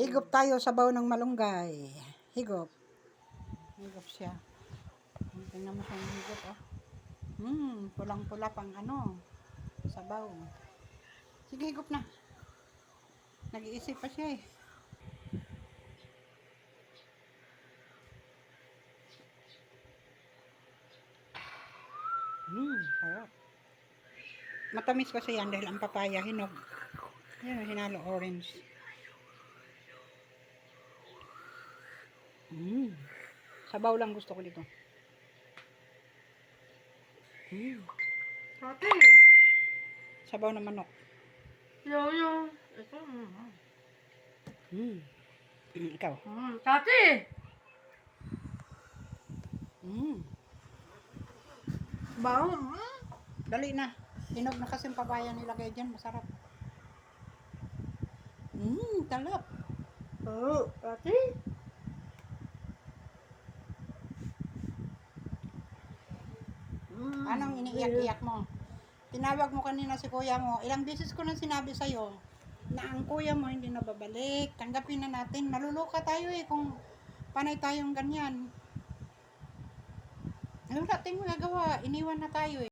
Higop tayo sa baw ng malunggay. Higop. Higop siya. Tingnan mo siyang higop, oh. Pulang-pula pang ano. Sabaw. Sige, higop na. Nag-iisip pa siya eh. Sarap. Matamis kasi yan dahil ang papaya hinog. Yan, hinalo orange. Sabaw lang gusto ko dito. Ate, Sabaw na manok. yung, ito, Ikaw. Ate! Baho, Dali na. Hinog na kasi yung papaya nilagay dyan. Masarap. Talap. Oh, ate? Anong iniiyak-iyak mo? Tinawag mo kanina si kuya mo. Ilang beses ko nang sinabi sa'yo na ang kuya mo hindi na babalik. Tanggapin na natin. Maluluka tayo eh kung panay tayong ganyan. Wala tayong magagawa. Iniwan na tayo eh.